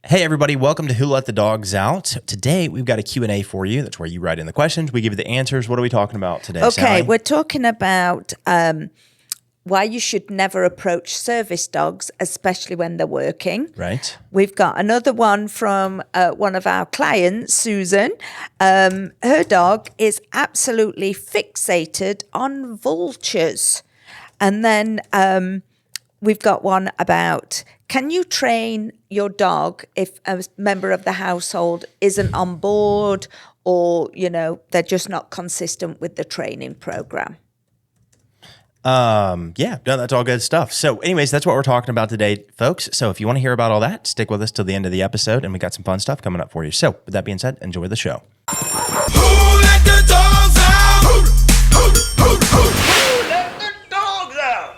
Hey everybody, welcome to Who Let the Dogs Out. Today we've got a Q&A for you. That's where you write in the questions. We give you the answers. What are we talking about today, Okay, Sally? we're talking about why you should never approach service dogs, especially when they're working. Right. We've got another one from one of our clients, Susan. Her dog is absolutely fixated on vultures. And then we've got one about, can you train your dog if a member of the household isn't on board or, they're just not consistent with the training program? That's all good stuff. So anyways, that's what we're talking about today, folks. So if you want to hear about all that, stick with us till the end of the episode, and we got some fun stuff coming up for you. So with that being said, enjoy the show. Who let the dogs out? Who let the dogs out?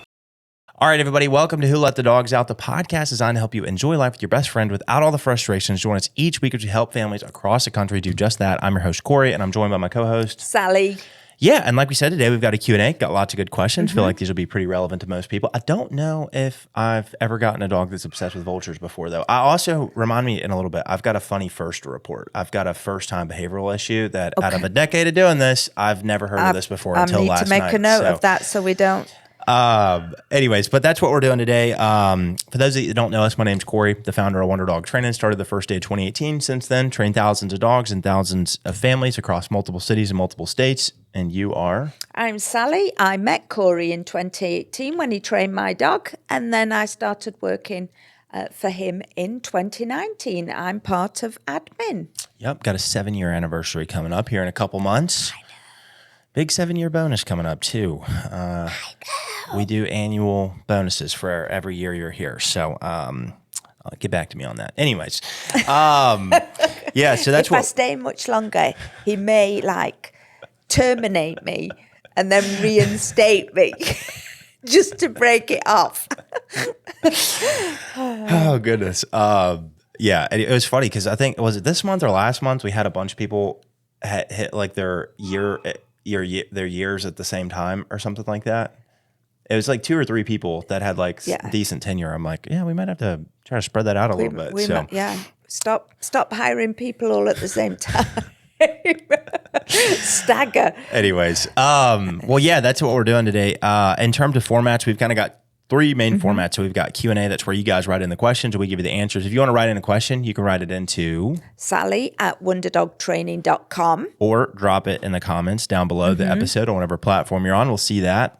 All right, everybody, welcome to Who Let the Dogs Out, the podcast designed to help you enjoy life with your best friend without all the frustrations. Join us each week as we help families across the country do just that. I'm your host, Corey, and I'm joined by my co-host, Sally. Yeah, and like we said today, we've got a Q&A, got lots of good questions. Feel like these will be pretty relevant to most people. I don't know if I've ever gotten a dog that's obsessed with vultures before, though. I also, remind me in a little bit, I've got a funny first to report. I've got a first-time behavioral issue that out of a decade of doing this, I've never heard of this before until last night. I need to make a note of that so we don't. Anyways, but that's what we're doing today. For those of you that don't know us, my name's Corey, the founder of Wonder Dog Training. Started the first day of 2018. Since then, trained thousands of dogs and thousands of families across multiple cities and multiple states. And you are? I'm Sally. I met Corey in 2018 when he trained my dog, and then I started working for him in 2019. I'm part of admin. Yep, got a 7-year anniversary coming up here in a couple months. I know. Big 7-year bonus coming up too. I know. We do annual bonuses for every year you're here. So get back to me on that. Anyways, yeah, so that's if I stay much longer, he may terminate me and then reinstate me just to break it off. Oh, goodness. Yeah, and it was funny because I think, was it this month or last month, we had a bunch of people hit like their years at the same time or something like that. It was like 2 or 3 people that had decent tenure. I'm like, yeah, we might have to try to spread that out a little bit. Stop hiring people all at the same time. Stagger. Anyways, well, yeah, that's what we're doing today. In terms of formats, we've kind of got 3 main formats. So we've got Q&A. That's where you guys write in the questions and we give you the answers. If you want to write in a question, you can write it into Sally@wonderdogtraining.com or drop it in the comments down below the episode on whatever platform you're on. We'll see that.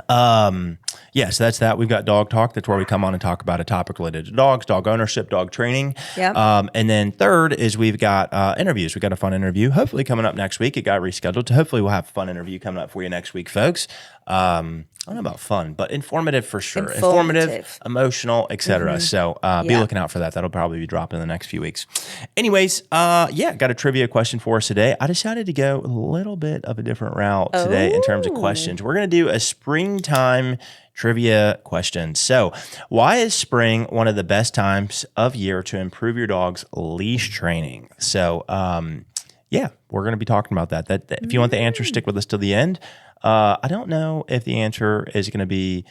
So that's that. We've got Dog Talk. That's where we come on and talk about a topic related to dogs, dog ownership, dog training. Yeah. And then third is we've got interviews. We've got a fun interview hopefully coming up next week. It got rescheduled. So hopefully we'll have a fun interview coming up for you next week, folks. I don't know about fun, but informative for sure. Informative, emotional, etc. So be looking out for that. That'll probably be dropping in the next few weeks. Anyways, got a trivia question for us today. I decided to go a little bit of a different route today in terms of questions. We're going to do a springtime trivia question. So why is spring one of the best times of year to improve your dog's leash training? So we're going to be talking about that. If you want the answer, stick with us till the end. I don't know if the answer is going to be,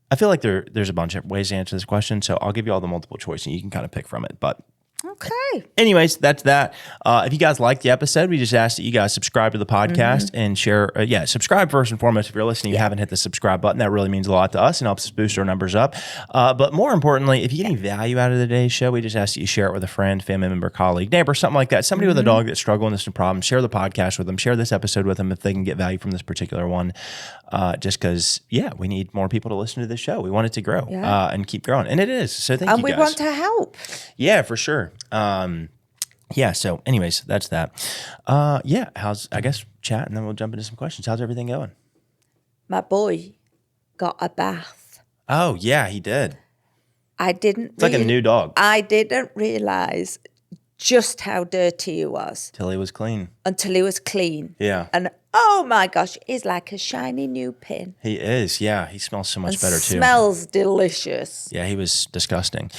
I feel like there's a bunch of ways to answer this question, so I'll give you all the multiple choice and you can kind of pick from it. But okay. Anyways, that's that. If you guys liked the episode, we just ask that you guys subscribe to the podcast and share. Subscribe first and foremost. If you're listening, you haven't hit the subscribe button. That really means a lot to us and helps us boost our numbers up. But more importantly, if you get any value out of today's show, we just ask that you share it with a friend, family member, colleague, neighbor, something like that. Somebody with a dog that's struggling with some problems. Share the podcast with them. Share this episode with them if they can get value from this particular one. Just because, we need more people to listen to this show. We want it to grow and keep growing. And it is. So thank you guys. And we want to help. Yeah, for sure. So anyways, that's that. How's, I guess, chat and then we'll jump into some questions. How's everything going? My boy got a bath. Oh, yeah, he did. It's like a new dog. I didn't realize just how dirty he was. Until he was clean. Yeah. And oh my gosh, he's like a shiny new pin. He is, yeah. He smells so much better too. Smells delicious. Yeah, he was disgusting.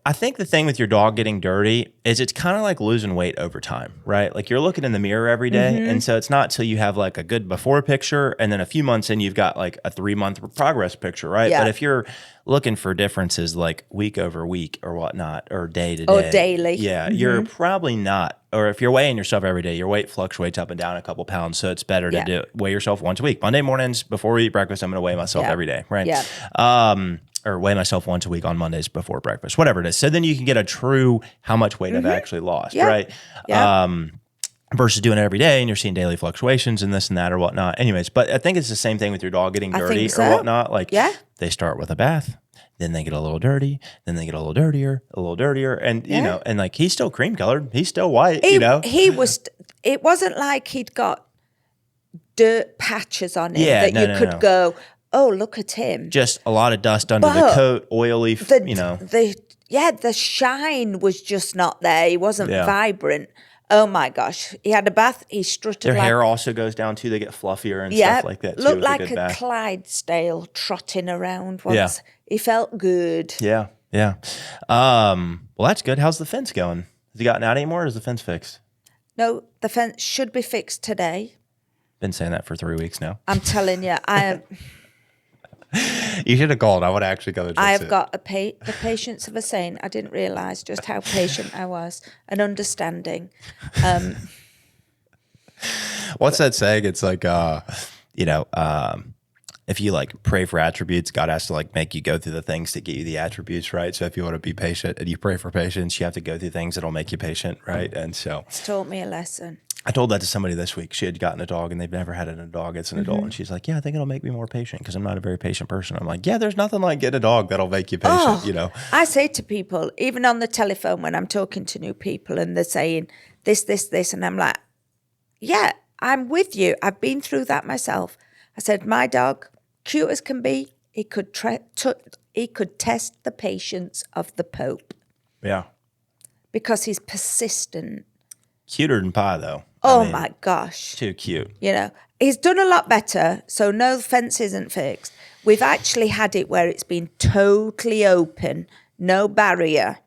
I think the thing with your dog getting dirty is it's kind of like losing weight over time, right? Like you're looking in the mirror every day, and so it's not till you have like a good before picture and then a few months in you've got like a 3-month progress picture, right? Yeah. But if you're looking for differences like week over week or whatnot, or day to day. Or daily. Yeah, you're probably not. Or if you're weighing yourself every day, your weight fluctuates up and down a couple pounds. So it's better to weigh yourself once a week. Monday mornings before we eat breakfast, I'm going to weigh myself every day, right? Yeah. Or weigh myself once a week on Mondays before breakfast, whatever it is. So then you can get a true how much weight I've actually lost, right? Yeah. Versus doing it every day and you're seeing daily fluctuations and this and that or whatnot. Anyways, but I think it's the same thing with your dog getting dirty or whatnot. Like they start with a bath, then they get a little dirty, then they get a little dirtier, and you know, and like he's still cream colored, he's still white, you know. It wasn't like he'd got dirt patches on him that you could go, oh, look at him. Just a lot of dust under the coat, oily, the shine was just not there. He wasn't vibrant. Oh my gosh. He had a bath. He strutted Their hair also goes down too. They get fluffier and stuff like that too. Looked like a Clydesdale trotting around once. Yeah. He felt good. Yeah. Yeah. Well, that's good. How's the fence going? Has he gotten out anymore or is the fence fixed? No, the fence should be fixed today. Been saying that for 3 weeks now. I'm telling you, You should have called. I would actually go. I have got the patience of a saint. I didn't realize just how patient I was and understanding. What's that saying? It's like, if you like pray for attributes, God has to like make you go through the things to get you the attributes, right? So if you want to be patient and you pray for patience, you have to go through things that'll make you patient, right? And so it's taught me a lesson. I told that to somebody this week. She had gotten a dog and they've never had a dog. It's an adult. And she's like, yeah, I think it'll make me more patient because I'm not a very patient person. I'm like, yeah, there's nothing like getting a dog that'll make you patient, you know? I say to people, even on the telephone when I'm talking to new people and they're saying this, and I'm like, yeah, I'm with you. I've been through that myself. I said, my dog, cute as can be, he could test the patience of the Pope. Yeah. Because he's persistent. Cuter than pie, though. Oh, my gosh. Too cute. You know, he's done a lot better, so no, the fence isn't fixed. We've actually had it where it's been totally open, no barrier,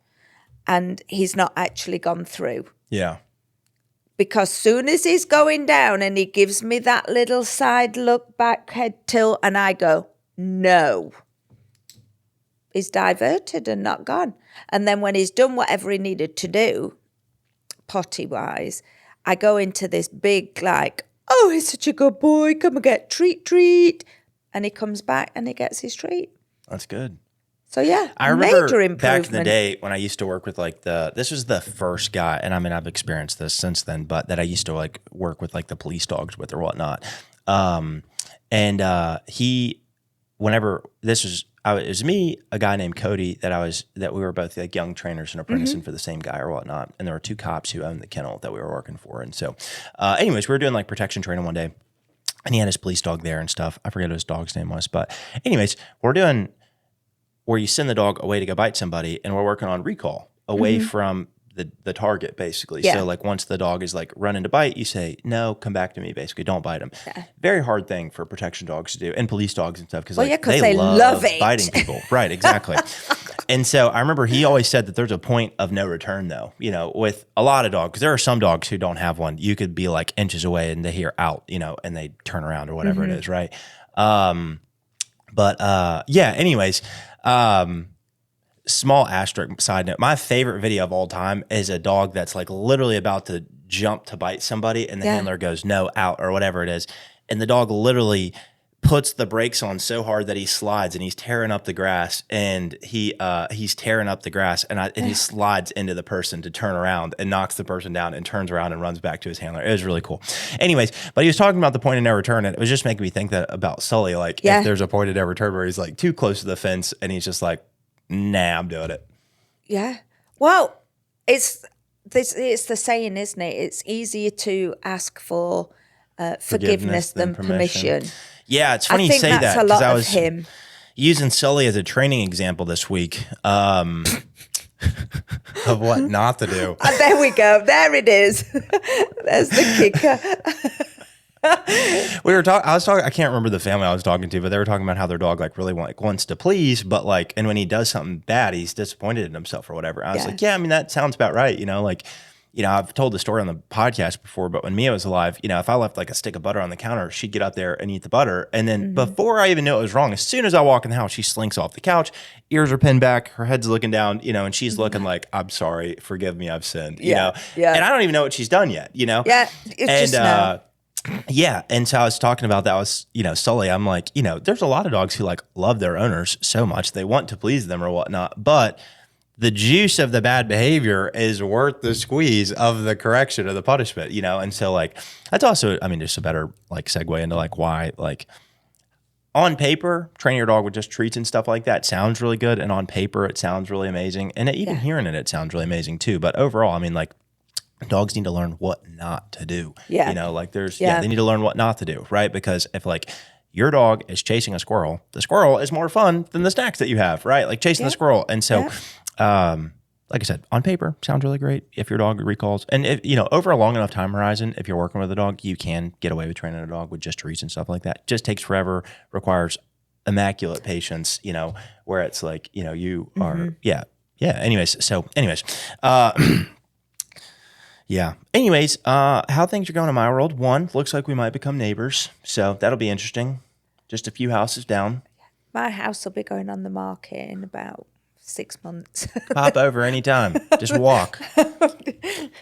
and he's not actually gone through. Yeah. Because soon as he's going down and he gives me that little side look, back head tilt, and I go, no. He's diverted and not gone. And then when he's done whatever he needed to do, potty-wise, I go into this big, like, oh, he's such a good boy, come and get treat. And he comes back and he gets his treat. That's good. So, yeah, I remember major improvement. back in the day when I used to work with like this was the first guy, and I mean, I've experienced this since then, but that I used to like work with like the police dogs with or whatnot. Whenever this was, it was me, a guy named Cody that we were both like young trainers and apprenticing for the same guy or whatnot. And there were two cops who owned the kennel that we were working for. And so anyways, we were doing like protection training one day and he had his police dog there and stuff. I forget what his dog's name was, but anyways, we're doing where you send the dog away to go bite somebody and we're working on recall away from the target basically. Yeah. So like once the dog is like running to bite, you say, no, come back to me basically. Don't bite him. Yeah. Very hard thing for protection dogs to do and police dogs and stuff because they love it. Biting people. Right, exactly. And so I remember he always said that there's a point of no return though, you know, with a lot of dogs, because there are some dogs who don't have one. You could be like inches away and they hear out, you know, and they turn around or whatever it is, right? Anyways, small asterisk side note. My favorite video of all time is a dog that's like literally about to jump to bite somebody and the handler goes, no, out or whatever it is. And the dog literally puts the brakes on so hard that he slides and he's tearing up the grass and he's tearing up the grass and he slides into the person to turn around and knocks the person down and turns around and runs back to his handler. It was really cool. Anyways, but he was talking about the point of no return and it was just making me think that about Sully. Like if there's a point of no return where he's like too close to the fence and he's just like, nah, I'm doing it. Yeah. Well, it's the saying, isn't it? It's easier to ask for forgiveness than permission. Yeah, it's funny you say that. I think that's a lot of him. Using Sully as a training example this week of what not to do. There we go. There it is. There's the kicker. I can't remember the family I was talking to, but they were talking about how their dog like really wants to please, but like, and when he does something bad, he's disappointed in himself or whatever. I was like, yeah, I mean, that sounds about right. You know, like I've told the story on the podcast before, but when Mia was alive, if I left like a stick of butter on the counter, she'd get up there and eat the butter. And then before I even knew it was wrong, as soon as I walk in the house, she slinks off the couch, ears are pinned back, her head's looking down, and she's looking like, I'm sorry, forgive me, I've sinned, Yeah. And I don't even know what she's done yet, Yeah, it's just no. Yeah. And so I was talking about that was, Sully, I'm like, there's a lot of dogs who like love their owners so much. They want to please them or whatnot. But the juice of the bad behavior is worth the squeeze of the correction of the punishment, And so like, that's also, just a better like segue into like why, like on paper, training your dog with just treats and stuff like that sounds really good. And on paper, it sounds really amazing. And even hearing it sounds really amazing too. But overall, like, dogs need to learn what not to do. Yeah. They need to learn what not to do, right? Because if like your dog is chasing a squirrel, the squirrel is more fun than the snacks that you have, right? Like chasing the squirrel. And so, like I said, on paper, sounds really great if your dog recalls. And if, over a long enough time horizon, if you're working with a dog, you can get away with training a dog with just treats and stuff like that. Just takes forever, requires immaculate patience, where it's like, you are, Anyways. Yeah. Anyways, how things are going in my world. One, looks like we might become neighbors. So that'll be interesting. Just a few houses down. My house will be going on the market in about 6 months. Pop over anytime. Just walk.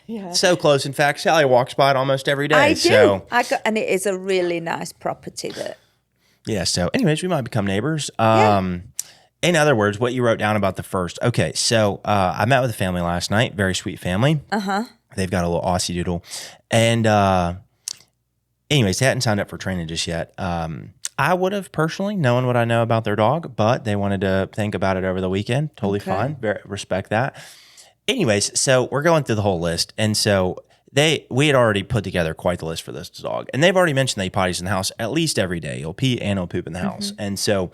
Yeah. So close. In fact, Sally walks by it almost every day. I do. So, And it is a really nice property that. Yeah. So anyways, we might become neighbors. In other words, what you wrote down about the first. Okay. So I met with a family last night. Very sweet family. Uh-huh. They've got a little Aussie doodle. And anyways, they hadn't signed up for training just yet. I would have personally known what I know about their dog, but they wanted to think about it over the weekend. Totally fine. Respect that. Anyways, so we're going through the whole list. And so we had already put together quite the list for this dog. And they've already mentioned that he potties in the house at least every day. He'll pee and he'll poop in the house. And so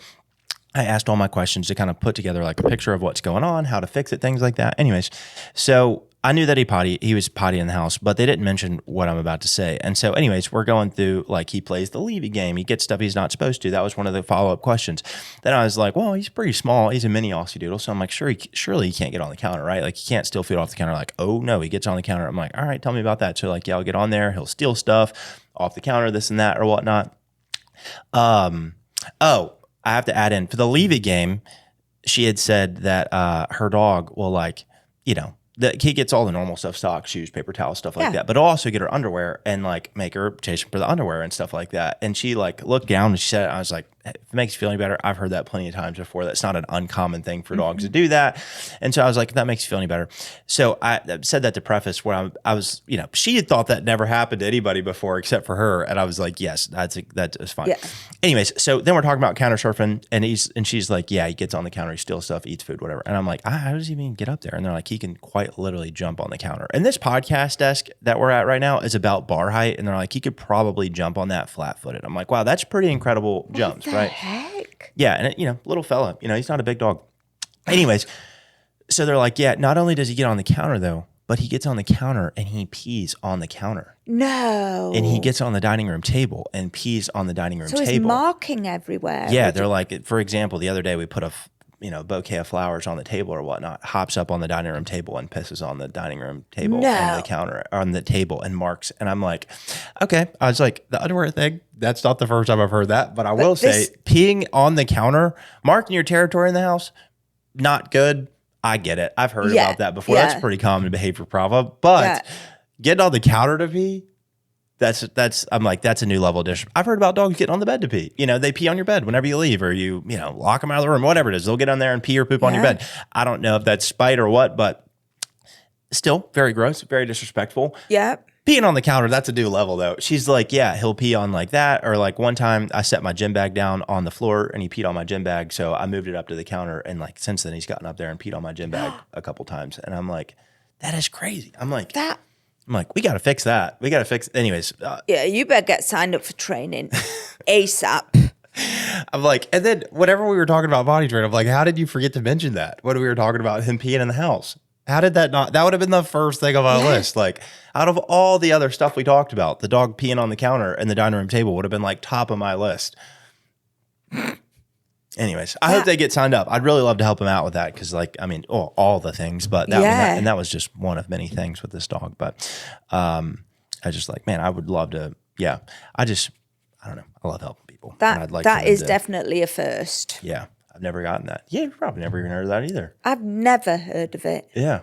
I asked all my questions to kind of put together like a picture of what's going on, how to fix it, things like that. Anyways, so I knew that he was potty in the house, but they didn't mention what I'm about to say. And so anyways, we're going through like he plays the Levy game. He gets stuff he's not supposed to. That was one of the follow-up questions. Then I was like, well, he's pretty small. He's a mini Aussie Doodle. So I'm like, surely he can't get on the counter, right? Like he can't steal food off the counter. Like, oh no, he gets on the counter. I'm like, all right, tell me about that. So like, yeah, I'll get on there. He'll steal stuff off the counter, this and that or whatnot. I have to add in for the Levy game, she had said that her dog will like, that he gets all the normal stuff, socks, shoes, paper towels, stuff like that. But he'll also get her underwear and like make her chase him for the underwear and stuff like that. And she like looked down and she said, I was like, if it makes you feel any better, I've heard that plenty of times before. That's not an uncommon thing for dogs to do that. And so I was like, if that makes you feel any better. So I said that to preface where I was, she had thought that never happened to anybody before except for her. And I was like, yes, that is fine. Yeah. Anyways, so then we're talking about counter surfing and she's like, yeah, he gets on the counter, he steals stuff, eats food, whatever. And I'm like, how does he even get up there? And they're like, he can quite literally jump on the counter. And this podcast desk that we're at right now is about bar height. And they're like, he could probably jump on that flat footed. I'm like, wow, that's pretty incredible jumps, right? Heck? Yeah. And little fella, he's not a big dog. Anyways, so they're like, yeah, not only does he get on the counter though, but he gets on the counter and he pees on the counter. No. And he gets on the dining room table and pees on the dining room table. So he's marking everywhere. Yeah. They're like, for example, the other day we put a bouquet of flowers on the table or whatnot, hops up on the dining room table and pisses on the dining room table and the counter on the table and marks. And I'm like, okay. I was like, the underwear thing, that's not the first time I've heard that, but I will say peeing on the counter, marking your territory in the house, not good. I get it. I've heard about that before. That's a pretty common behavior problem, but getting on the counter to pee, I'm like, that's a new level of dish. I've heard about dogs getting on the bed to pee. They pee on your bed whenever you leave or you lock them out of the room, whatever it is. They'll get on there and pee or poop on your bed. I don't know if that's spite or what, but still very gross, very disrespectful. Yeah. Peeing on the counter, that's a new level though. She's like, yeah, he'll pee on like that. Or like one time I set my gym bag down on the floor and he peed on my gym bag. So I moved it up to the counter. And like since then he's gotten up there and peed on my gym bag a couple times. And I'm like, that is crazy. I'm like, we got to fix that. We got to fix it. Anyways. Yeah, you better get signed up for training ASAP. I'm like, and then whenever we were talking about body training, I'm like, how did you forget to mention that? When we were talking about him peeing in the house? How did that not? That would have been the first thing on my list. Like out of all the other stuff we talked about, the dog peeing on the counter and the dining room table would have been like top of my list. Anyways, I hope they get signed up. I'd really love to help them out with that because, like, I mean, all the things, but that was just one of many things with this dog. But I just like, man, I would love to. Yeah, I don't know. I love helping people. That is definitely a first. Yeah, I've never gotten that. Yeah, you've probably never even heard of that either. I've never heard of it. Yeah.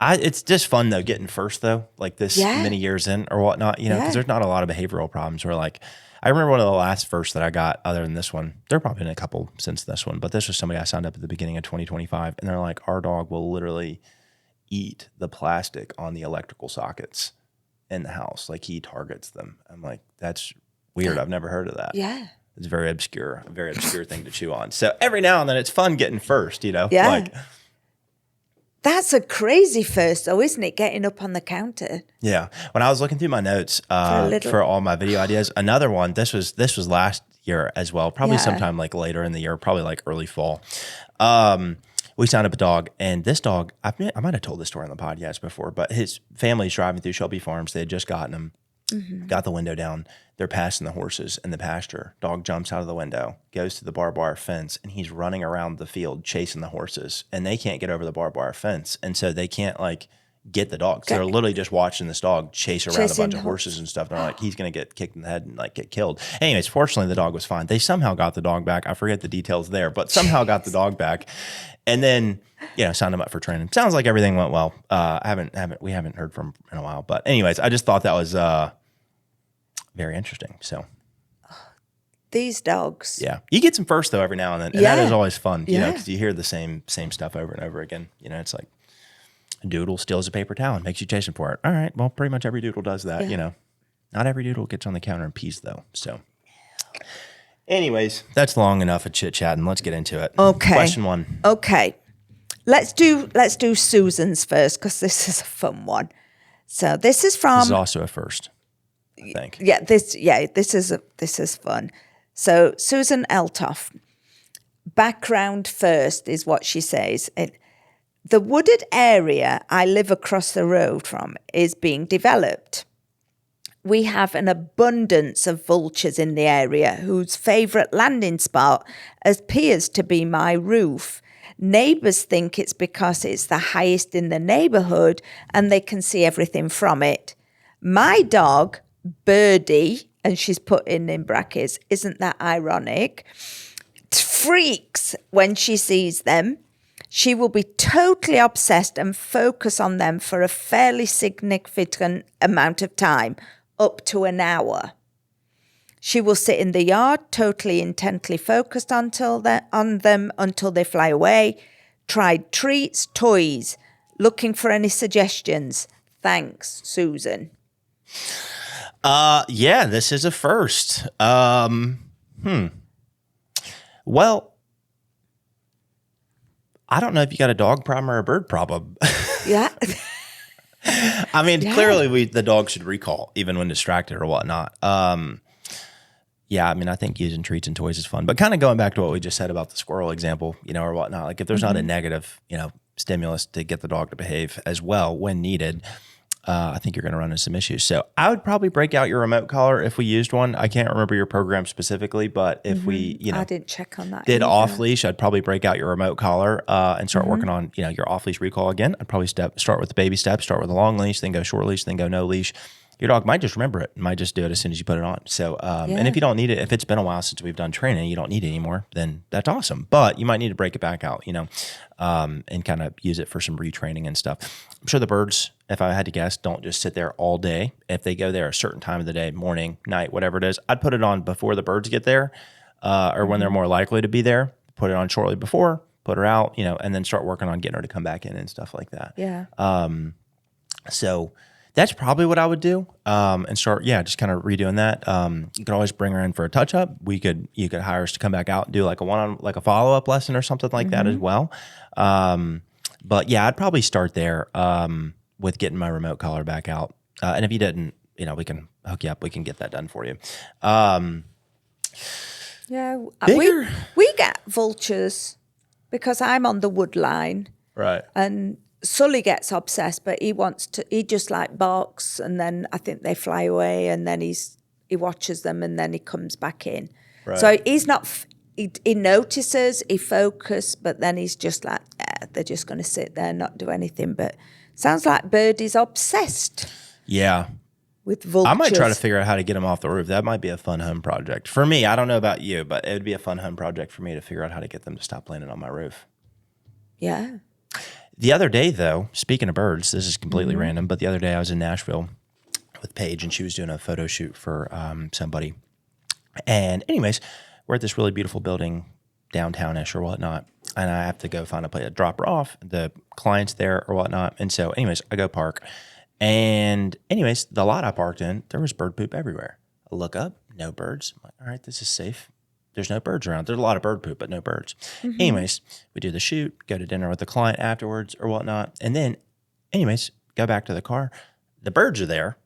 It's just fun though, getting first though, like this many years in or whatnot, because there's not a lot of behavioral problems where like, I remember one of the last firsts that I got other than this one, there have probably been a couple since this one, but this was somebody I signed up at the beginning of 2025 and they're like, our dog will literally eat the plastic on the electrical sockets in the house. Like he targets them. I'm like, that's weird. I've never heard of that. Yeah. It's a very obscure thing to chew on. So every now and then it's fun getting first, Yeah. Like, that's a crazy first, though, isn't it? Getting up on the counter. Yeah. When I was looking through my notes for all my video ideas, another one. This was last year as well. Probably sometime like later in the year, probably like early fall. We signed up a dog, and this dog, I might have told this story on the podcast before, but his family's driving through Shelby Farms. They had just gotten him, got the window down. They're passing the horses in the pasture. Dog jumps out of the window, goes to the barbed wire fence, and he's running around the field chasing the horses. And they can't get over the barbed wire fence. And so they can't like get the dog. So they're literally just watching this dog chase around a bunch of horses and stuff. And they're like, he's going to get kicked in the head and like get killed. Anyways, fortunately, the dog was fine. They somehow got the dog back. I forget the details there, but somehow got the dog back. And then, signed him up for training. Sounds like everything went well. We haven't heard from him in a while. But anyways, I just thought that was very interesting. So these dogs. Yeah. You get some first though every now and then. And that is always fun, because you hear the same stuff over and over again. It's like a doodle steals a paper towel and makes you chase him for it. All right. Well, pretty much every doodle does that, Not every doodle gets on the counter and pees though. So anyways, that's long enough of chit chat and let's get into it. Okay. Question 1. Okay. Let's do Susan's first because this is a fun one. So this is also a first, I think. This is fun. So Susan Eltoff, background first is what she says. The wooded area I live across the road from is being developed. We have an abundance of vultures in the area whose favourite landing spot appears to be my roof. Neighbours think it's because it's the highest in the neighbourhood and they can see everything from it. My dog, Birdie, and she's put in brackets, isn't that ironic, freaks when she sees them. She will be totally obsessed and focus on them for a fairly significant amount of time, up to an hour. She will sit in the yard, totally intently focused on them until they fly away. Tried treats, toys, looking for any suggestions. Thanks, Susan. This is a first. Well, I don't know if you got a dog problem or a bird problem. Yeah. I mean, clearly the dog should recall even when distracted or whatnot. I think using treats and toys is fun, but kind of going back to what we just said about the squirrel example, or whatnot, like if there's not a negative, stimulus to get the dog to behave as well when needed, I think you're going to run into some issues. So I would probably break out your remote collar if we used one. I can't remember your program specifically, but if we, I didn't check on that. Did off leash, I'd probably break out your remote collar and start working on, your off leash recall again. I'd probably start with the baby steps, start with a long leash, then go short leash, then go no leash. Your dog might just remember it, might just do it as soon as you put it on. So, and if you don't need it, if it's been a while since we've done training, you don't need it anymore, then that's awesome. But you might need to break it back out, and kind of use it for some retraining and stuff. I'm sure the birds, if I had to guess, don't just sit there all day. If they go there a certain time of the day, morning, night, whatever it is, I'd put it on before the birds get there, or when they're more likely to be there. Put it on shortly before, put her out, and then start working on getting her to come back in and stuff like that. Yeah. So that's probably what I would do, and start, just kind of redoing that. You could always bring her in for a touch up. You could hire us to come back out and do like a follow up lesson or something like that as well. But I'd probably start there with getting my remote collar back out. And if you didn't, we can hook you up. We can get that done for you. We get vultures because I'm on the wood line, right? And Sully gets obsessed, but he just like barks, and then I think they fly away, and then he watches them, and then he comes back in. Right. So he's not he notices, he focuses, but then he's just like, they're just going to sit there and not do anything. But sounds like Birdie's obsessed Yeah. with vultures. I might try to figure out how to get them off the roof. That might be a fun home project. For me, I don't know about you, but it would be a fun home project for me to figure out how to get them to stop landing on my roof. Yeah. The other day, though, speaking of birds, this is completely Mm-hmm. random, but the other day I was in Nashville with Paige, and she was doing a photo shoot for somebody. And anyways, we're at this really beautiful building, downtown-ish or whatnot, and I have to go find a place to drop her off. The client's there or whatnot. And so anyways, I go park. And anyways, the lot I parked in, there was bird poop everywhere. I look up, no birds. I'm like, all right, this is safe. There's no birds around. There's a lot of bird poop, but no birds. Anyways, we do the shoot, go to dinner with the client afterwards or whatnot. And then, anyways, go back to the car. The birds are there.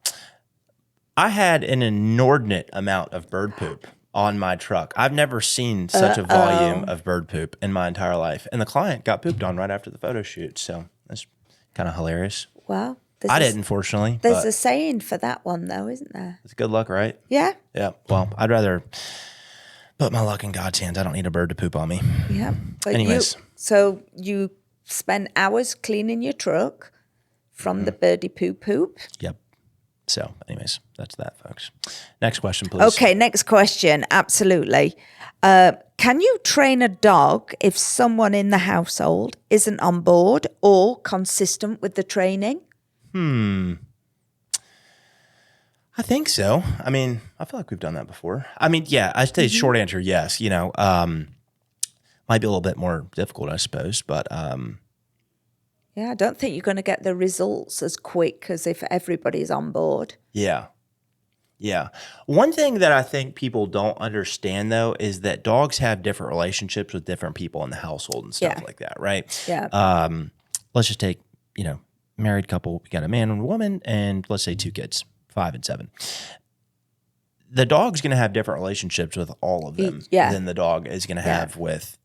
I had an inordinate amount of bird poop on my truck. I've never seen such a volume of bird poop in my entire life. And the client got pooped on right after the photo shoot. So that's kind of hilarious. Well, I didn't, fortunately. There's but a saying for that one, though, isn't there? it's good luck, right? Yeah. Yeah. Well, I'd rather put my luck in God's hands. I don't need a bird to poop on me. Yeah. But Anyways. So you spend hours cleaning your truck from the birdie poop. Yep. So, anyways, that's that, folks. Next question, please. Okay, next question. Absolutely. Can you train a dog if someone in the household isn't on board or consistent with the training? I think so. I mean, I feel like we've done that before. I mean, yeah, I'd say short answer, yes. You know, might be a little bit more difficult, I suppose, but Yeah, I don't think you're going to get the results as quick as if everybody's on board. yeah. Yeah. One thing that I think people don't understand, though, is that dogs have different relationships with different people in the household and stuff Yeah. like that, right? Yeah. Let's just take, married couple, we got a man and a woman, and let's say 2 kids, 5 and 7. The dog's going to have different relationships with all of them Yeah. than the dog is going to have with,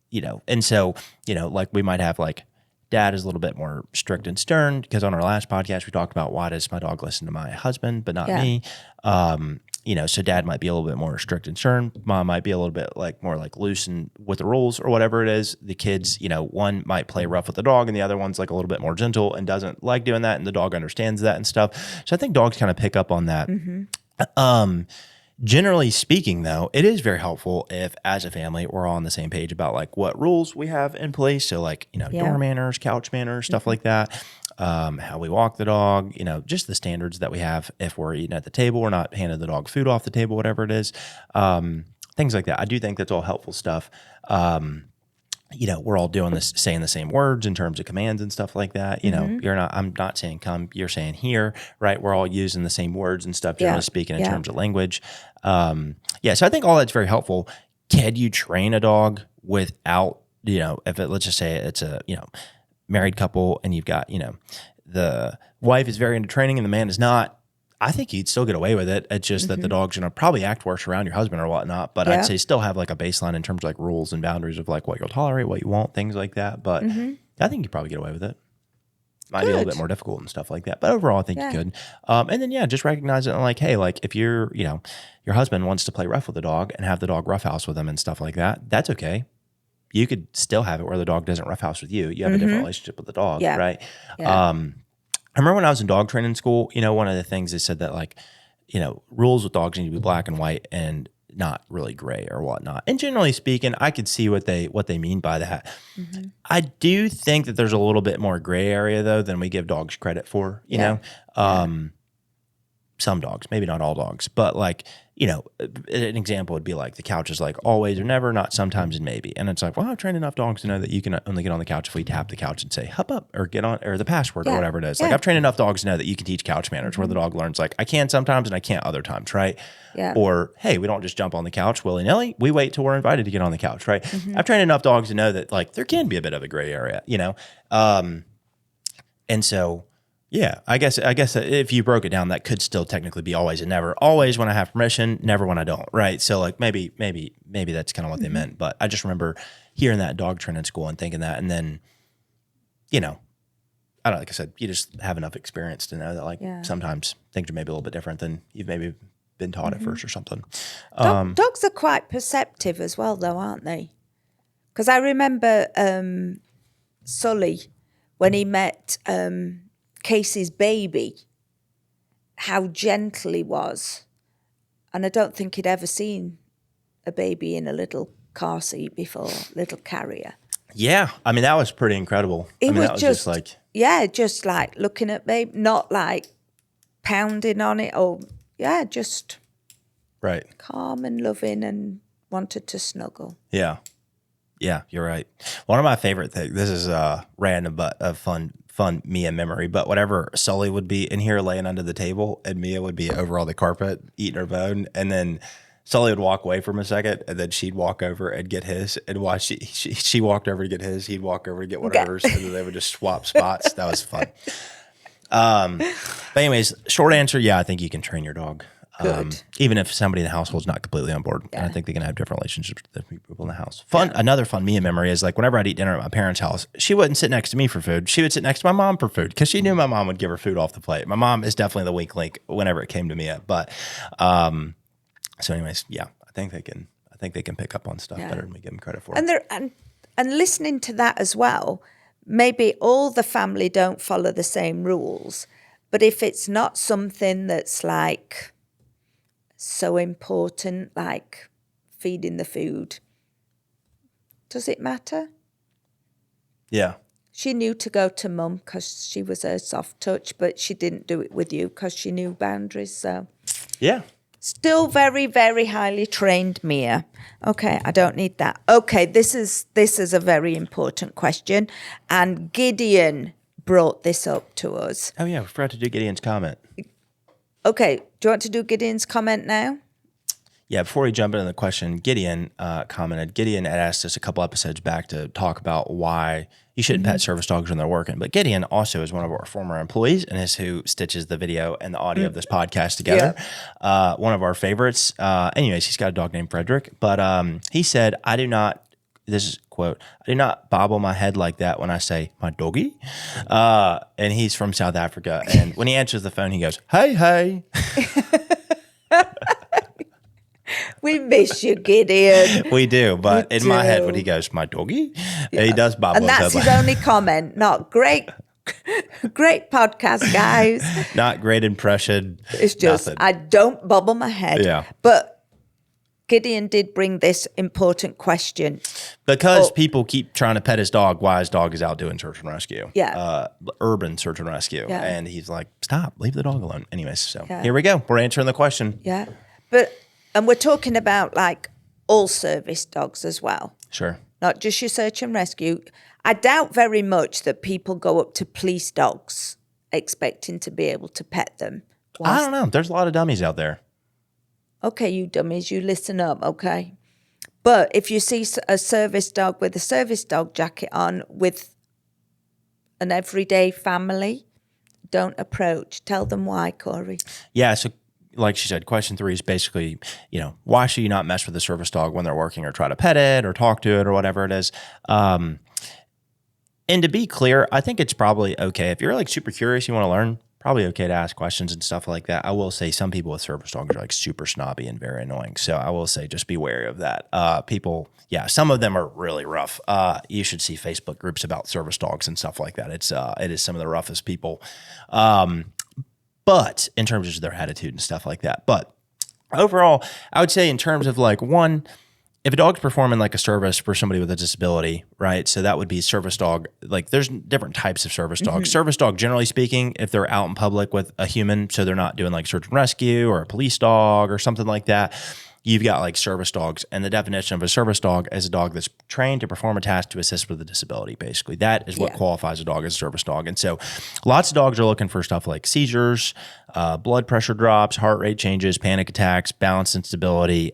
and so, like we might have like dad is a little bit more strict and stern because on our last podcast, we talked about why does my dog listen to my husband, but not me. So dad might be a little bit more strict and stern. Mom might be a little bit more like loose and with the rules or whatever it is. The kids, one might play rough with the dog and the other one's like a little bit more gentle and doesn't like doing that. And the dog understands that and stuff. So I think dogs kind of pick up on that. Generally speaking, though, it is very helpful if, as a family, we're all on the same page about like what rules we have in place. So, like door manners, couch manners, stuff like that. How we walk the dog. Just the standards that we have if we're eating at the table, we're not handing the dog food off the table, whatever it is. Things like that. I do think that's all helpful stuff. We're all doing this, saying the same words in terms of commands and stuff like that. I'm not saying come, you're saying here, right? We're all using the same words and stuff, generally speaking, in terms of language. So I think all that's very helpful. Can you train a dog without, let's just say it's a, married couple and you've got, the wife is very into training and the man is not. I think you'd still get away with it. It's just that the dog's going to probably act worse around your husband or whatnot. But I'd say still have like a baseline in terms of like rules and boundaries of like what you'll tolerate, what you won't, things like that. But I think you probably get away with it. Might be a little bit more difficult and stuff like that. But overall, I think you could. And then, just recognize it and like, hey, like if you're, your husband wants to play rough with the dog and have the dog roughhouse with him and stuff like that, that's okay. You could still have it where the dog doesn't roughhouse with you. You have a different relationship with the dog, right? Yeah. I remember when I was in dog training school, one of the things they said that like, rules with dogs need to be black and white and not really gray or whatnot. And generally speaking, I could see what they mean by that. I do think that there's a little bit more gray area though than we give dogs credit for, you know. Some dogs, maybe not all dogs, but like, an example would be like the couch is like always or never, not sometimes and maybe. And it's like, well, I've trained enough dogs to know that you can only get on the couch if we tap the couch and say, hop up or get on, or the password or whatever it is. Like I've trained enough dogs to know that you can teach couch manners where the dog learns like, I can sometimes and I can't other times, right? Yeah. Or, hey, we don't just jump on the couch willy-nilly. We wait till we're invited to get on the couch, right? I've trained enough dogs to know that like there can be a bit of a gray area, and so, yeah, I guess if you broke it down, that could still technically be always and never. Always when I have permission, never when I don't, right? So like maybe that's kind of what they meant. But I just remember hearing that dog training school and thinking that, and then, I don't know, like I said, you just have enough experience to know that like sometimes things are maybe a little bit different than you've maybe been taught it first or something. Dogs are quite perceptive as well, though, aren't they? Because I remember Sully, when he met Casey's baby, how gentle he was. And I don't think he'd ever seen a baby in a little car seat before, little carrier. Yeah. I mean, that was pretty incredible. That was just like... Yeah, just like looking at baby, not like pounding on it or, just right, calm and loving and wanted to snuggle. Yeah. Yeah, you're right. One of my favorite things, this is random but a fun Mia memory, but whenever Sully would be in here laying under the table and Mia would be over on the carpet eating her bone, and then Sully would walk away from a second, and then she'd walk over and get his, and while she walked over to get his, he'd walk over to get whatever's, and then they would just swap spots. That was fun. But anyways, short answer, yeah, I think you can train your dog. Even if somebody in the household is not completely on board. Yeah. And I think they can have different relationships with the people in the house. Another fun Mia memory is like whenever I'd eat dinner at my parents' house, she wouldn't sit next to me for food. She would sit next to my mom for food because she knew my mom would give her food off the plate. My mom is definitely the weak link whenever it came to Mia. But so anyways, yeah, I think they can pick up on stuff better than we give them credit for. And listening to that as well, maybe all the family don't follow the same rules, but if it's not something that's like so important, like feeding the food, does it matter? Yeah. She knew to go to mum because she was a soft touch, but she didn't do it with you because she knew boundaries. So yeah. Still very, very highly trained, Mia. Okay, I don't need that. Okay, this is a very important question, and Gideon brought this up to us. Oh yeah, we forgot to do Gideon's comment. Okay, do you want to do Gideon's comment now? Yeah, before we jump into the question, Gideon commented. Gideon had asked us a couple episodes back to talk about why you shouldn't pet service dogs when they're working. But Gideon also is one of our former employees and is who stitches the video and the audio of this podcast together. Yeah. One of our favorites. Anyways, he's got a dog named Frederick. But he said, this is quote, I do not bobble my head like that when I say my doggy. And he's from South Africa. And when he answers the phone, he goes, hey, hey. We miss you, Gideon. We do, but in my head, when he goes, my doggy, he does bobble. And that's his only comment. Not great podcast, guys. Not great impression. It's just, nothing. I don't bobble my head. Yeah. But Gideon did bring this important question. Because people keep trying to pet his dog while his dog is out doing search and rescue. Yeah. Urban search and rescue. Yeah. And he's like, stop, leave the dog alone. Anyways, so here we go. We're answering the question. Yeah. And we're talking about like all service dogs as well. Sure. Not just your search and rescue. I doubt very much that people go up to police dogs expecting to be able to pet them. I don't know. There's a lot of dummies out there. Okay, you dummies, you listen up, okay? But if you see a service dog with a service dog jacket on with an everyday family, don't approach. Tell them why, Corey. Yeah, so like she said, question 3 is basically, why should you not mess with a service dog when they're working or try to pet it or talk to it or whatever it is? And to be clear, I think it's probably okay. If you're like super curious, you want to learn, probably okay to ask questions and stuff like that. I will say some people with service dogs are like super snobby and very annoying. So I will say just be wary of that. People, some of them are really rough. You should see Facebook groups about service dogs and stuff like that. It is some of the roughest people. But in terms of their attitude and stuff like that. But overall, I would say in terms of like one, if a dog's performing like a service for somebody with a disability, right? So that would be service dog. Like there's different types of service dogs. Service dog, generally speaking, if they're out in public with a human, so they're not doing like search and rescue or a police dog or something like that. You've got like service dogs, and the definition of a service dog is a dog that's trained to perform a task to assist with a disability, basically. That is what qualifies a dog as a service dog. And so lots of dogs are looking for stuff like seizures, blood pressure drops, heart rate changes, panic attacks, balance instability,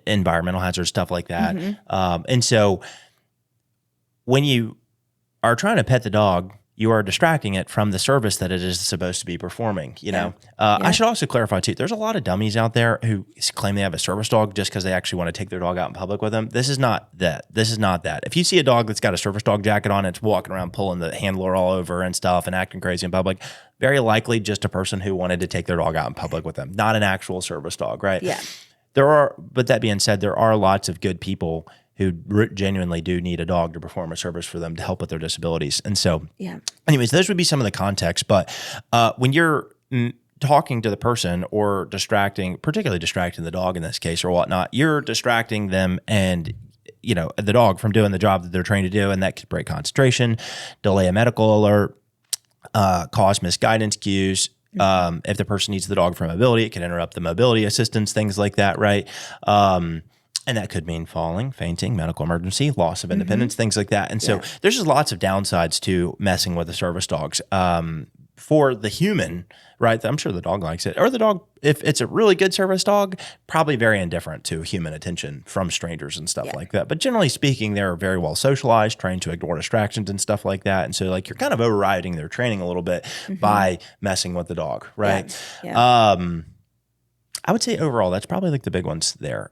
environmental hazards, stuff like that. And so when you are trying to pet the dog, you are distracting it from the service that it is supposed to be performing, you know? I should also clarify too, there's a lot of dummies out there who claim they have a service dog just because they actually want to take their dog out in public with them. This is not that. This is not that. If you see a dog that's got a service dog jacket on, it's walking around pulling the handler all over and stuff and acting crazy in public, very likely just a person who wanted to take their dog out in public with them, not an actual service dog, right? Yeah. But that being said, there are lots of good people who genuinely do need a dog to perform a service for them to help with their disabilities. And so, anyways, those would be some of the context. But when you're talking to the person or particularly distracting the dog in this case or whatnot, you're distracting them and, you know, the dog from doing the job that they're trained to do. And that could break concentration, delay a medical alert, cause misguidance cues. If the person needs the dog for mobility, it can interrupt the mobility assistance, things like that, right? And that could mean falling, fainting, medical emergency, loss of independence, things like that. And so there's just lots of downsides to messing with the service dogs. For the human, right? I'm sure the dog likes it. Or the dog, if it's a really good service dog, probably very indifferent to human attention from strangers and stuff like that. But generally speaking, they're very well socialized, trained to ignore distractions and stuff like that. And so like you're kind of overriding their training a little bit by messing with the dog, right? I would say overall, that's probably like the big ones there.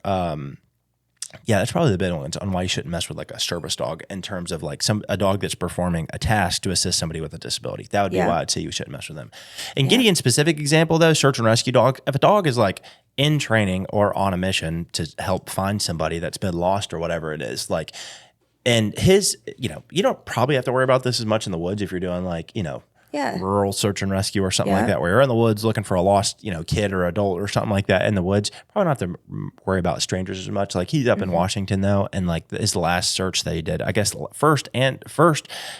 Yeah, that's probably the big ones on why you shouldn't mess with like a service dog in terms of like a dog that's performing a task to assist somebody with a disability. That would be why I'd say you shouldn't mess with them. In Gideon's specific example though, search and rescue dog, if a dog is like in training or on a mission to help find somebody that's been lost or whatever it is, like, and his, you know, you don't probably have to worry about this as much in the woods if you're doing like, you know, rural search and rescue or something like that, where you're in the woods looking for a lost, you know, kid or adult or something like that in the woods. Probably not have to worry about strangers as much. Like he's up in Washington though, and like is the last search that he did, I guess first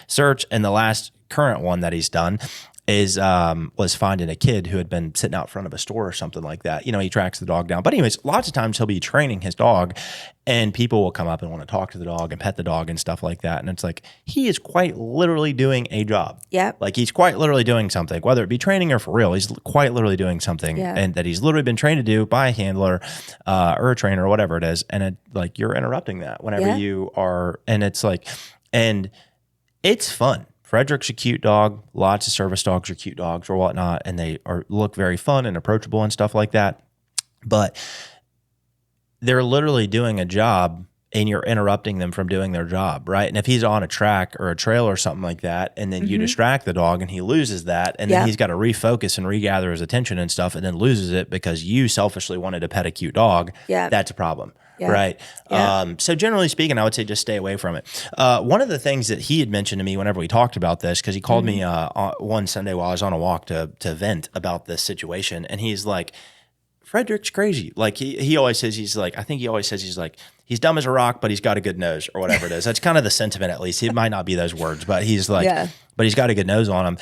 search and the last current one that he's done is was finding a kid who had been sitting out front of a store or something like that. You know, he tracks the dog down. But anyways, lots of times he'll be training his dog and people will come up and want to talk to the dog and pet the dog and stuff like that. And it's like, he is quite literally doing a job. Yeah. Like he's quite literally doing something, whether it be training or for real, he's quite literally doing something and that he's literally been trained to do by a handler or a trainer or whatever it is. And like you're interrupting that whenever you are, and it's like, and it's fun. Frederick's a cute dog. Lots of service dogs are cute dogs or whatnot, and they look very fun and approachable and stuff like that. But they're literally doing a job, and you're interrupting them from doing their job, right? And if he's on a track or a trail or something like that, and then you distract the dog, and he loses that, and then he's got to refocus and regather his attention and stuff, and then loses it because you selfishly wanted to pet a cute dog. That's a problem. Right. So generally speaking, I would say just stay away from it. One of the things that he had mentioned to me whenever we talked about this, because he called me one Sunday while I was on a walk to vent about this situation. And he's like, Frederick's crazy. Like he always says, he's like, I think he always says he's like, he's dumb as a rock, but he's got a good nose or whatever it is. That's kind of the sentiment, at least. It might not be those words, but he's like, but he's got a good nose on him.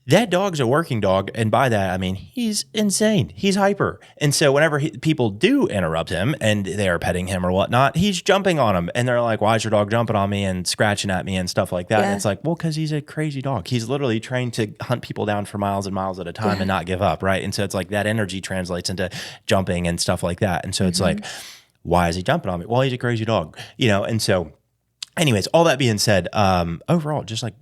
That dog's a working dog, and by that, I mean, he's insane. He's hyper. And so whenever people do interrupt him and they are petting him or whatnot, he's jumping on them. And they're like, why is your dog jumping on me and scratching at me and stuff like that? And it's like, well, because he's a crazy dog. He's literally trained to hunt people down for miles and miles at a time and not give up, right? And so it's like that energy translates into jumping and stuff like that. And so it's like, why is he jumping on me? Well, he's a crazy dog, you know? And so anyways, all that being said, overall, just like,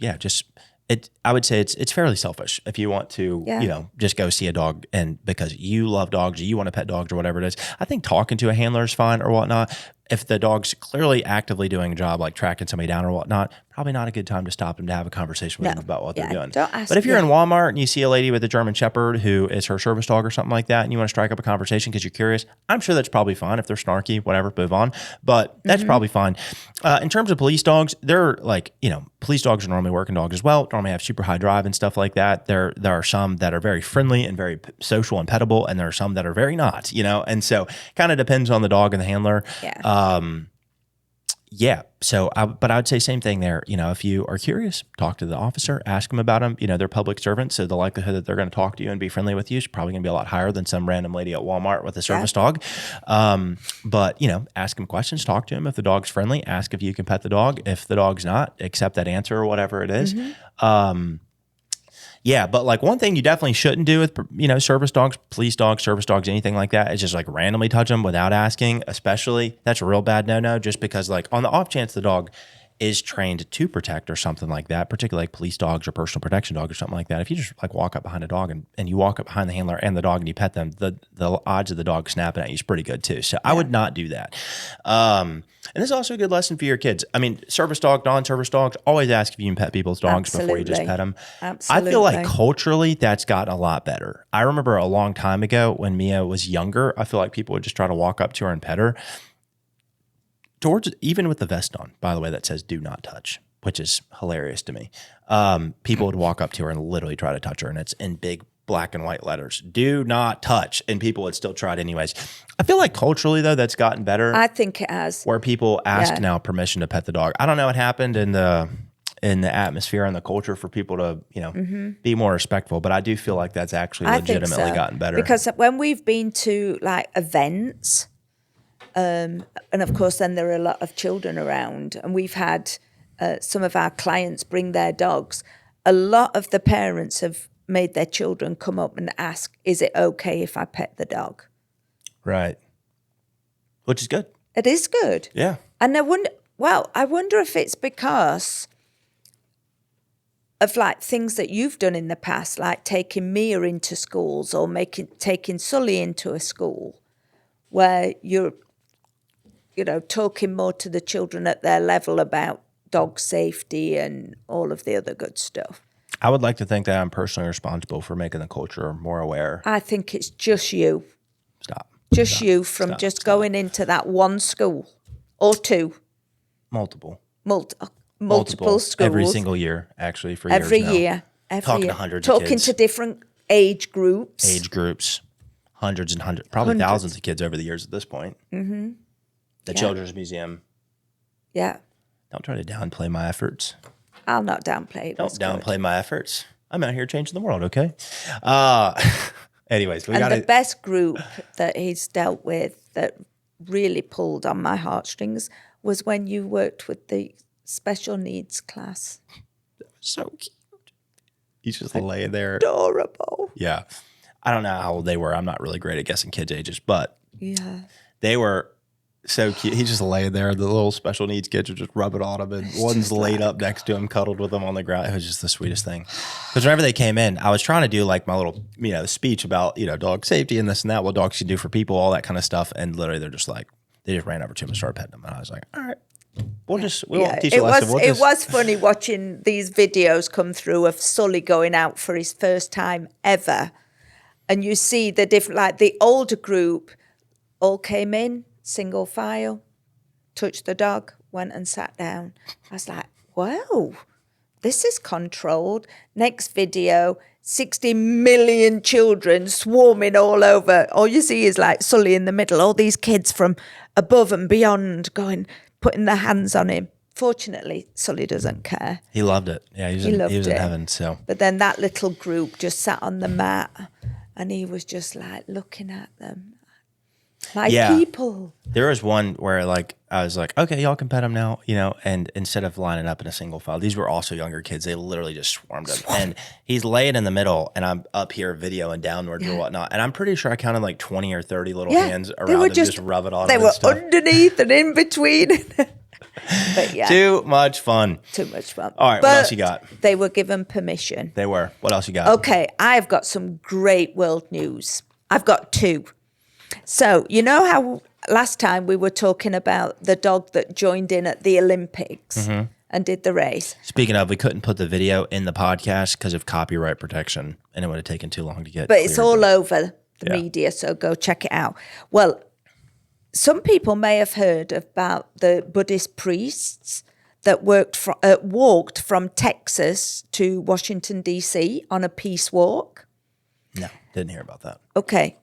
I would say it's fairly selfish if you want to, you know, just go see a dog and because you love dogs or you want to pet dogs or whatever it is. I think talking to a handler is fine or whatnot. If the dog's clearly actively doing a job like tracking somebody down or whatnot, probably not a good time to stop him to have a conversation with them about what they're doing. But if you're in Walmart and you see a lady with a German Shepherd who is her service dog or something like that, and you want to strike up a conversation because you're curious, I'm sure that's probably fine. If they're snarky, whatever, move on. But that's probably fine. In terms of police dogs, they're like, you know, police dogs are normally working dogs as well, normally have super high drive and stuff like that. There are some that are very friendly and very social and pettable, and there are some that are very not, you know, and so kind of depends on the dog and the handler. So but I would say same thing there. You know, if you are curious, talk to the officer, ask them about them. You know, they're public servants, so the likelihood that they're going to talk to you and be friendly with you is probably going to be a lot higher than some random lady at Walmart with a service dog. But, you know, ask them questions, talk to them. If the dog's friendly, ask if you can pet the dog. If the dog's not, accept that answer or whatever it is. But like one thing you definitely shouldn't do with, you know, service dogs, police dogs, service dogs, anything like that is just like randomly touch them without asking, especially. That's a real bad no-no just because like on the off chance the dog is trained to protect or something like that, particularly like police dogs or personal protection dogs or something like that, if you just like walk up behind a dog and you walk up behind the handler and the dog and you pet them, the odds of the dog snapping at you is pretty good too. So I would not do that. And this is also a good lesson for your kids. I mean, service dog, non-service dogs, always ask if you can pet people's dogs before you just pet them. Absolutely. I feel like culturally that's gotten a lot better. I remember a long time ago when Mia was younger, I feel like people would just try to walk up to her and pet her. Even with the vest on, by the way, that says "do not touch," which is hilarious to me. People would walk up to her and literally try to touch her, and it's in big black and white letters, "Do not touch," and people would still try it anyways. I feel like culturally, though, that's gotten better. I think it has. Where people ask now permission to pet the dog. I don't know what happened in the atmosphere and the culture for people to, be more respectful, but I do feel like that's actually legitimately gotten better. Because when we've been to like events, and of course, then there are a lot of children around, and we've had some of our clients bring their dogs. A lot of the parents have made their children come up and ask, "Is it okay if I pet the dog?" Right. Which is good. It is good. Yeah. And I wonder if it's because of like things that you've done in the past, like taking Mia into schools or taking Sully into a school where you're talking more to the children at their level about dog safety and all of the other good stuff. I would like to think that I'm personally responsible for making the culture more aware. I think it's just you. Stop. Going into that one school or two. Multiple Schools. Every single year, actually, for every years now. year. Talking to hundreds of kids. Talking to different age groups. Hundreds and hundreds, probably thousands of kids over the years at this point. Mm-hmm. The Children's Museum. Yeah. Don't try to downplay my efforts. I'll not downplay it. Don't downplay my efforts. I'm out here changing the world, okay? Anyways, the best group that he's dealt with that really pulled on my heartstrings was when you worked with the special needs class. So cute. He's just laying there. Adorable. Yeah. I don't know how old they were. I'm not really great at guessing kids' ages, but they were so cute. He's just laying there. The little special needs kids are just rubbing on him, and one's laid up next to him, cuddled with him on the ground. It was just the sweetest thing. Because whenever they came in, I was trying to do like my little, speech about, dog safety and this and that, what dogs can do for people, all that kind of stuff. And literally they just ran over to him and started petting him. And I was like, all right, we'll teach you a lesson. It was funny watching these videos come through of Sully going out for his first time ever. And you see the different, like the older group all came in, single file, touched the dog, went and sat down. I was like, wow, this is controlled. Next video, 60 million children swarming all over. All you see is like Sully in the middle, all these kids from above and beyond putting their hands on him. Fortunately, Sully doesn't care. He loved it. Yeah, he was in heaven. So, but then that little group just sat on the mat, and he was just like looking at them. People. There was one where I was like, okay, y'all can pet him now, and instead of lining up in a single file, these were also younger kids. They literally just swarmed him. And he's laying in the middle, and I'm up here videoing downwards or whatnot. And I'm pretty sure I counted like 20 or 30 little hands around him, just rubbing on him. They were underneath and in between. But Too much fun. All right, what else you got? They were given permission. They were. What else you got? Okay, I've got some great world news. I've got two. So, you know how last time we were talking about the dog that joined in at the Olympics and did the race? Speaking of, we couldn't put the video in the podcast because of copyright protection, and it would have taken too long to get But it's all over the media, so go check it out. Well, some people may have heard about the Buddhist priests that walked from Texas to Washington, D.C. on a peace walk. No, didn't hear about that. Okay,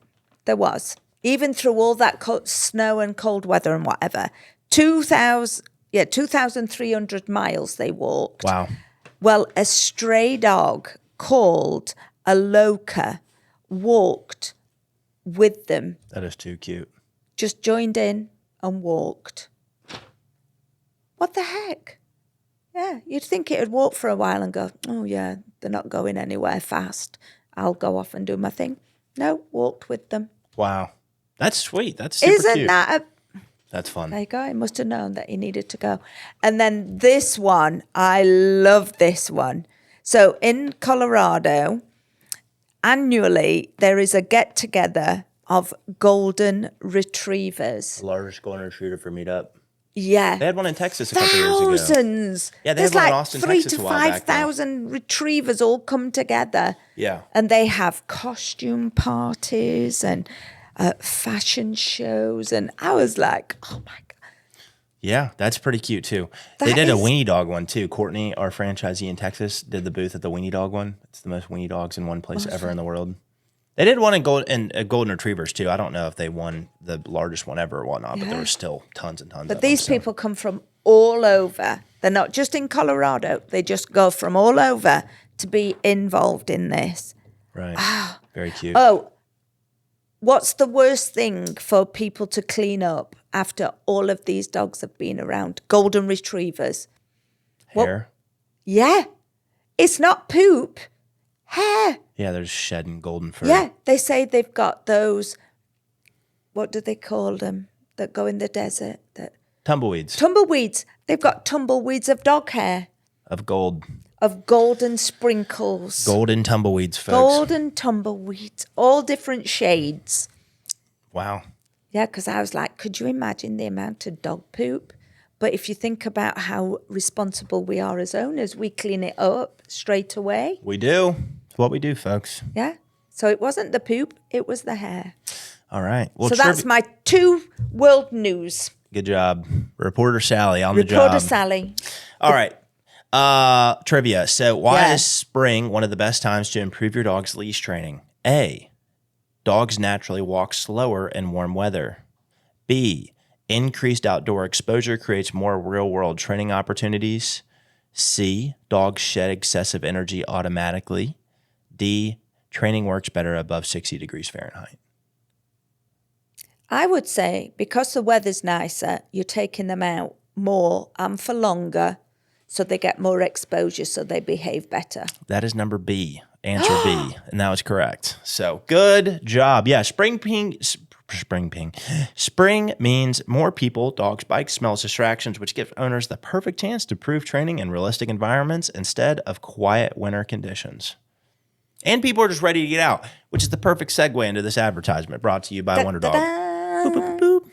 there was. Even through all that snow and cold weather and whatever, 2,300 miles they walked. Wow. Well, a stray dog called a loca walked with them. That is too cute. Just joined in and walked. What the heck? Yeah, you'd think it would walk for a while and go, oh yeah, they're not going anywhere fast. I'll go off and do my thing. No, walked with them. Wow. That's sweet. That's super cute. Isn't that That's fun. There you go. He must have known that he needed to go. And then this one, I love this one. So in Colorado, annually, there is a get-together of golden retrievers. The largest golden retriever for meetup. Yeah. They had one in Texas a couple years ago. Thousands. Yeah, they There's had one in like Austin, 3,000 Texas to a while back, though. 5,000 retrievers all come together. Yeah. And they have costume parties and fashion shows. And I was like, oh my God. Yeah, that's pretty cute too. They That did a is- weenie dog one too. Courtney, our franchisee in Texas, did the booth at the weenie dog one. It's the most weenie dogs in one place ever in the world. They did one in golden retrievers too. I don't know if they won the largest one ever or whatnot, but there were still tons and tons. But of these them, so. people come from all over. They're not just in Colorado. They just go from all over to be involved in this. Right, very cute. Oh, what's the worst thing for people to clean up after all of these dogs have been around? Golden retrievers. Hair. Yeah. It's not poop. Hair. Yeah, they're just shedding golden fur. Yeah. They say they've got those, what do they call them, that go in the desert? That Tumbleweeds tumbleweeds. They've got tumbleweeds of dog hair, of gold. of golden sprinkles. Golden tumbleweeds, folks. Golden tumbleweeds, all different shades. Wow. Yeah, because I was like, could you imagine the amount of dog poop? But if you think about how responsible we are as owners, we clean it up straight away. We do. It's what we do, folks. Yeah. So it wasn't the poop, it was the hair. All right. Well, So that's my 2 world news. good job. Reporter Sally on the Reporter job. Sally. All right. Trivia. So why Yeah. is spring one of the best times to improve your dog's leash training? A, dogs naturally walk slower in warm weather. B, increased outdoor exposure creates more real-world training opportunities. C, dogs shed excessive energy automatically. D, training works better above 60 degrees Fahrenheit. I would say because the weather's nicer, you're taking them out more and for longer so they get more exposure so they behave better. That is number B. Answer B. And that was correct. So good job. Yeah, spring means more people, dogs, bikes, smells, distractions, which gives owners the perfect chance to prove training in realistic environments instead of quiet winter conditions. And people are just ready to get out, which is the perfect segue into this advertisement brought to you by Wonder Dog. Boop, boop, boop.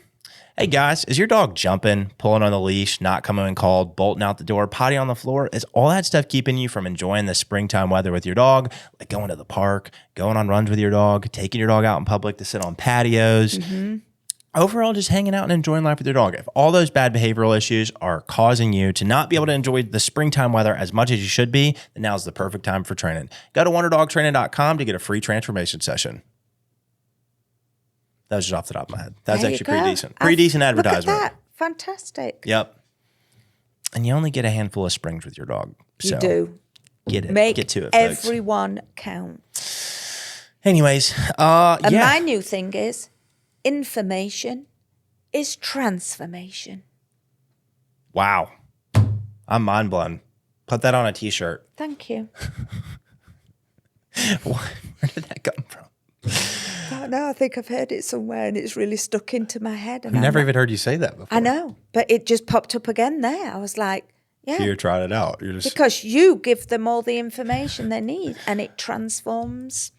Hey guys, is your dog jumping, pulling on the leash, not coming when called, bolting out the door, potty on the floor? Is all that stuff keeping you from enjoying the springtime weather with your dog? Like going to the park, going on runs with your dog, taking your dog out in public to sit on patios? Overall, just hanging out and enjoying life with your dog. If all those bad behavioral issues are causing you to not be able to enjoy the springtime weather as much as you should be, then now's the perfect time for training. Go to wonderdogtraining.com to get a free transformation session. That was just off the top of my head. That was There you actually pretty go. decent. Pretty decent advertisement. Look at that. Fantastic. Yep. And you only get a handful of springs with your dog. So You do. get it. Make get to it, folks. everyone count. Anyways, And yeah. my new thing is information is transformation. Wow. I'm mind blown. Put that on a t-shirt. Thank you. Where did that come from? I don't know. I think I've heard it somewhere and it's really stuck into my head. And I've I'm never like- even heard you say that before. I know, but it just popped up again there. I was like, yeah. You're trying it out. You're just Because you give them all the information they need and it transforms.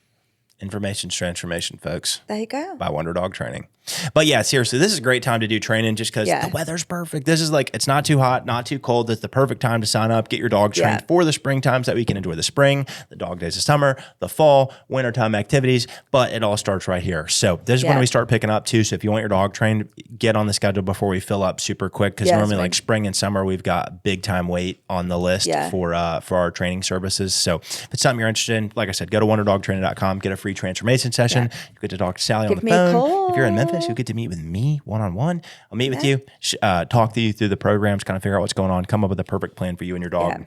information's transformation, folks. There you go. By Wonder Dog Training. But yeah, seriously, this is a great time to do training just because Yeah. the weather's perfect. This is like, it's not too hot, not too cold. It's the perfect time to sign up, get your dog trained Yeah. for the spring times that we can enjoy the spring, the dog days of summer, the fall, wintertime activities, but it all starts right here. So this is when Yeah. we start picking up too. So if you want your dog trained, get on the schedule before we fill up super quick because Yes, normally we- like spring and summer, we've got big time wait on the list Yeah. for our training services. So if it's something you're interested in, like I said, go to wonderdogtraining.com, get a free transformation session. You get to talk to Sally on Give the me a phone. call. If you're in Memphis, you'll get to meet with me one-on-one. I'll meet with you, talk to you through the programs, kind of figure out what's going on, come up with a perfect plan for you and your dog.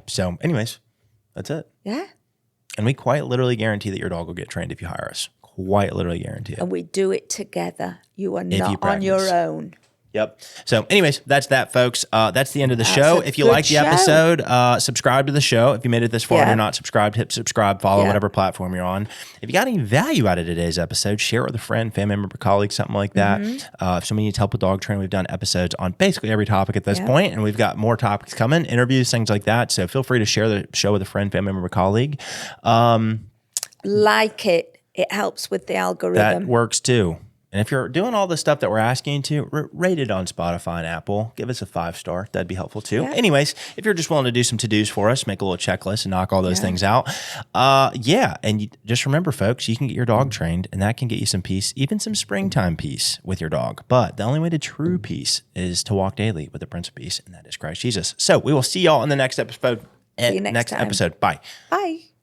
So anyways, that's it. Yeah. And we quite literally guarantee that your dog will get trained if you hire us. Quite literally guarantee it. And we do it together. You are you not on your practice. own. Yep. So anyways, that's that, folks. That's the end of the show. If you good like the show. episode, subscribe to the show. If you made it this far and Yeah. you're not subscribed, hit subscribe, follow Yeah. whatever platform you're on. If you got any value out of today's episode, share it with a friend, family member, colleague, something like that. If somebody needs help with dog training, we've done episodes on basically every topic at this point, and we've got more topics coming, interviews, things like that. So feel free to share the show with a friend, family member, colleague. Like it. It helps with the algorithm. That works too. And if you're doing all the stuff that we're asking you to, rate it on Spotify and Apple. Give us a 5-star. That'd be helpful too. Yeah. Anyways, if you're just willing to do some to-dos for us, make a little checklist and knock all those things out. And just remember, folks, you can get your dog trained, and that can get you some peace, even some springtime peace with your dog. But the only way to true peace is to walk daily with the Prince of Peace, and that is Christ Jesus. So we will see y'all in the next episode. See you next time. episode. Bye. Bye.